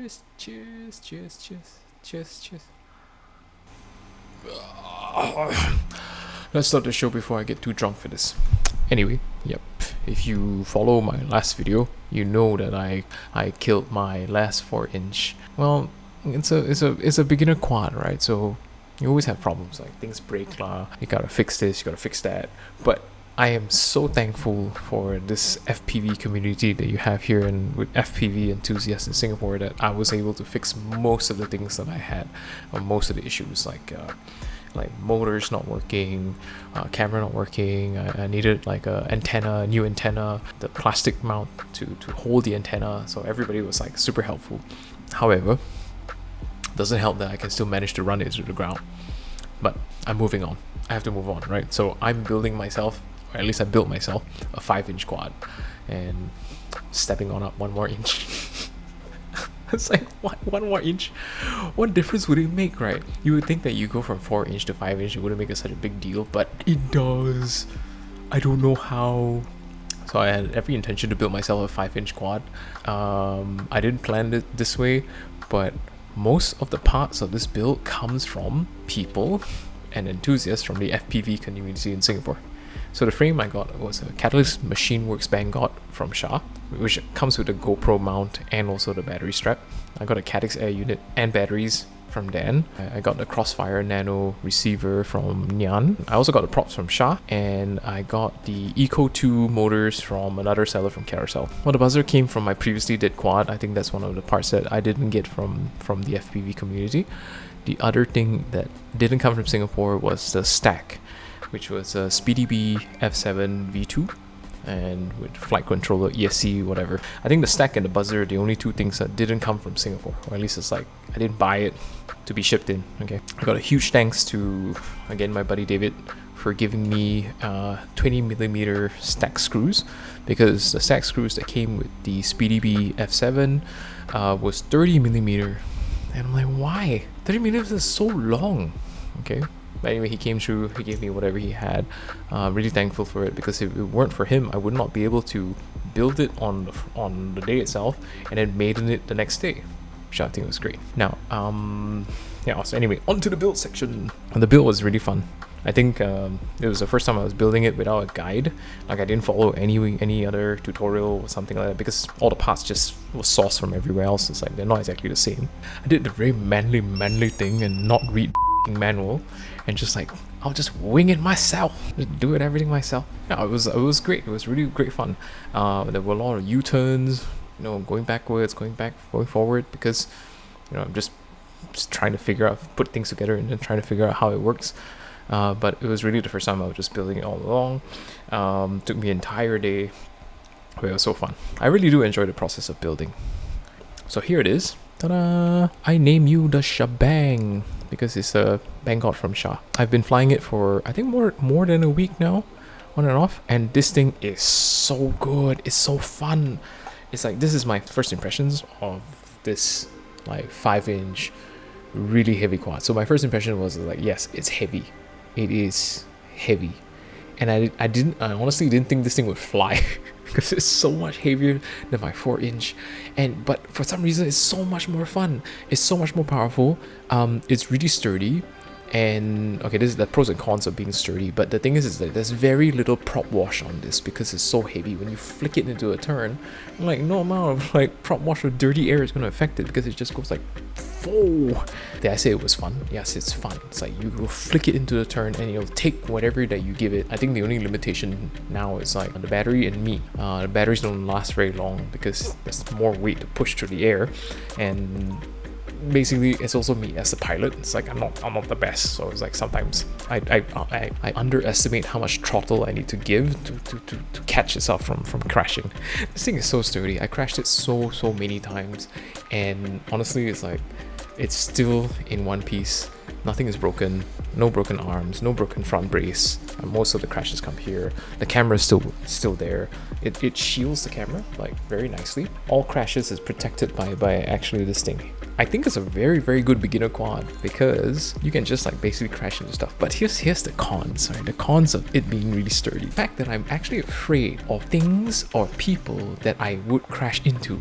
cheers, cheers, cheers, cheers, cheers, cheers. Let's start the show before I get too drunk for this. Anyway, yep. If you follow my last video, you know that I killed my last 4-inch. Well, it's a beginner quad, right? So you always have problems, like things break lah. You gotta fix this, you gotta fix that. But I am so thankful for this FPV community that you have here and with FPV enthusiasts in Singapore that I was able to fix most of the things that I had, or most of the issues, like motors not working, camera not working. I needed like a new antenna, the plastic mount to hold the antenna. So everybody was like super helpful. However, doesn't help that I can still manage to run it to the ground. But I'm moving on. I have to move on, right? So I'm building myself, or at least I built myself, a 5-inch quad, and stepping on up 1 more inch. It's like, what, 1 more inch? What difference would it make, right? You would think that you go from 4-inch to 5-inch, it wouldn't make such a big deal, but it does. I don't know how. So I had every intention to build myself a 5-inch quad. I didn't plan it this way, but most of the parts of this build comes from people and enthusiasts from the FPV community in Singapore. So the frame I got was a Caddx Machineworks Banggod from Shah, which comes with a GoPro mount and also the battery strap. I got a Caddx Air Unit and batteries from Dan. I got the Crossfire Nano receiver from Nyan. I also got the props from Shah, and I got the Eco 2 motors from another seller from Carousel. Well, the buzzer came from my previously did quad. I think that's one of the parts that I didn't get from the FPV community. The other thing that didn't come from Singapore was the stack, which was a SpeedyBee F7 V2 and with flight controller, ESC, whatever. I think the stack and the buzzer are the only 2 things that didn't come from Singapore, or at least it's like I didn't buy it to be shipped in. Okay, I got a huge thanks to, again, my buddy David for giving me 20mm stack screws, because the stack screws that came with the SpeedyBee F7 was 30mm, and I'm like, why? 30mm is so long. Okay. But anyway, he came through, he gave me whatever he had. Really thankful for it, because if it weren't for him, I would not be able to build it on the day itself and then maiden it the next day, which I think was great. Now, yeah, so anyway, on to the build section. And the build was really fun. I think it was the first time I was building it without a guide. Like, I didn't follow any other tutorial or something like that, because all the parts just was sourced from everywhere else. It's like, they're not exactly the same. I did the very manly thing and not read manual, and just like, I'll just wing it myself, just do everything myself. Yeah, it was great. It was really great fun. There were a lot of U-turns, you know, going backwards, going forward, because, you know, I'm just trying to figure out, put things together and then trying to figure out how it works. But it was really the first time I was just building it all along. Took me an entire day, but it was so fun. I really do enjoy the process of building. So here it is. Ta-da! I name you the Shebang, because it's a Banggod from Shah. I've been flying it for, I think, more than a week now, on and off, and this thing is so good. It's so fun. It's like, this is my first impressions of this like 5-inch really heavy quad. So my first impression was like, yes, it's heavy. It is heavy. And I honestly didn't think this thing would fly because it's so much heavier than my 4-inch, but for some reason it's so much more fun. It's so much more powerful. It's really sturdy, and okay, this is the pros and cons of being sturdy, but the thing is that there's very little prop wash on this because it's so heavy. When you flick it into a turn, like, no amount of like prop wash or dirty air is going to affect it, because it just goes like, oh. Did I say it was fun? Yes, it's fun. It's like, you will flick it into the turn and you'll take whatever that you give it. I think the only limitation now is like the battery and me. The batteries don't last very long because there's more weight to push through the air, and basically it's also me as the pilot. It's like, I'm not the best, so it's like sometimes I underestimate how much throttle I need to give to catch itself from crashing. This thing is so sturdy. I crashed it so many times, and honestly, it's like, it's still in one piece. Nothing is broken, no broken arms, no broken front brace. Most of the crashes come here. The camera is still there. It shields the camera like very nicely. All crashes is protected by actually this thing. I think it's a very good beginner quad, because you can just like basically crash into stuff. But here's the cons, right? The cons of it being really sturdy. The fact that I'm actually afraid of things or people that I would crash into.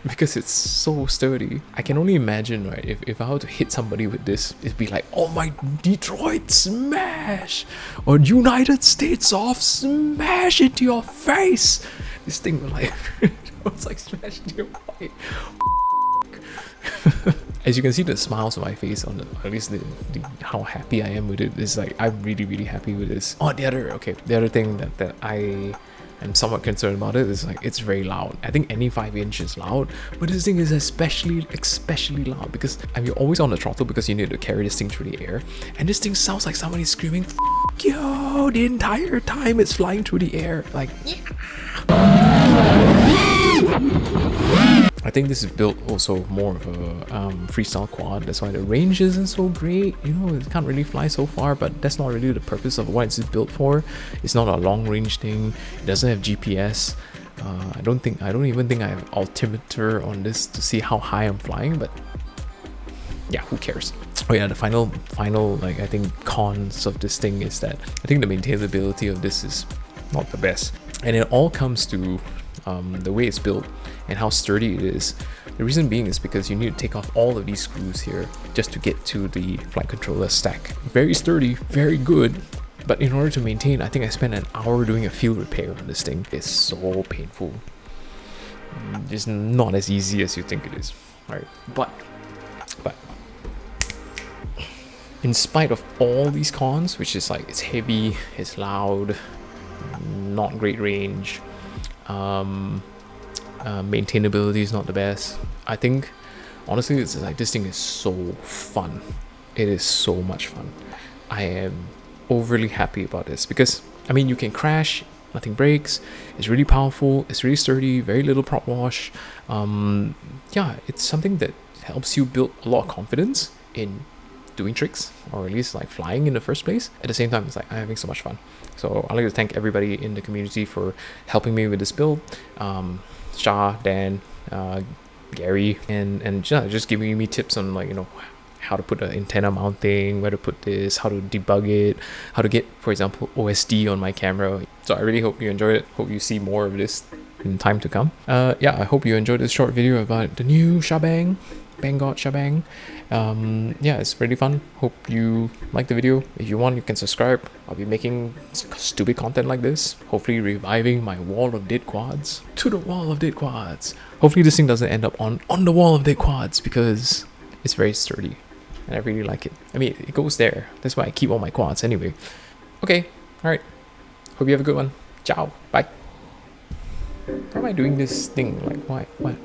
because it's so sturdy. I can only imagine, right, if I were to hit somebody with this, it'd be like, oh my, Detroit smash, or United States of smash into your face. This thing was like, it's like smash into your face. As you can see, the smiles on my face, on the, at least the how happy I am with it, is like, I'm really happy with this. Oh, the other thing that I am somewhat concerned about it is like, it's very loud. I think any 5-inch is loud, but this thing is especially loud because you're always on the throttle because you need to carry this thing through the air, and this thing sounds like somebody screaming "F you" the entire time it's flying through the air. Like, I think this is built also more of a freestyle quad. That's why the range isn't so great. You know, it can't really fly so far, but that's not really the purpose of what it's built for. It's not a long range thing. It doesn't have GPS. I don't even think I have altimeter on this to see how high I'm flying, but yeah, who cares? Oh yeah, the final like, I think cons of this thing is that I think the maintainability of this is not the best, and it all comes to the way it's built and how sturdy it is. The reason being is because you need to take off all of these screws here just to get to the flight controller stack. Very sturdy, very good, but in order to maintain, I think I spent an hour doing a field repair on this thing. It's so painful. It's not as easy as you think it is. Alright, but in spite of all these cons, which is like, it's heavy, it's loud, not great range, maintainability is not the best, I think honestly it's like, this thing is so fun. It is so much fun. I am overly happy about this because, I mean, you can crash, nothing breaks, it's really powerful, it's really sturdy, very little prop wash. Yeah, it's something that helps you build a lot of confidence in doing tricks, or at least like flying in the first place. At the same time, it's like, I'm having so much fun. So I'd like to thank everybody in the community for helping me with this build. Shah, Dan, Gary, and just giving me tips on, like, you know, how to put an antenna mounting, where to put this, how to debug it, how to get, for example, OSD on my camera. So I really hope you enjoyed it. Hope you see more of this in time to come. Yeah, I hope you enjoyed this short video about the new Banggod Shabang. Yeah, it's really fun. Hope you like the video. If you want, you can subscribe. I'll be making stupid content like this, hopefully reviving my wall of dead quads. To the wall of dead quads. Hopefully this thing doesn't end up on the wall of dead quads, because it's very sturdy and I really like it. I mean, it goes there. That's why I keep all my quads anyway. Okay, alright, hope you have a good one. Ciao, bye. Why am I doing this thing? Like, why?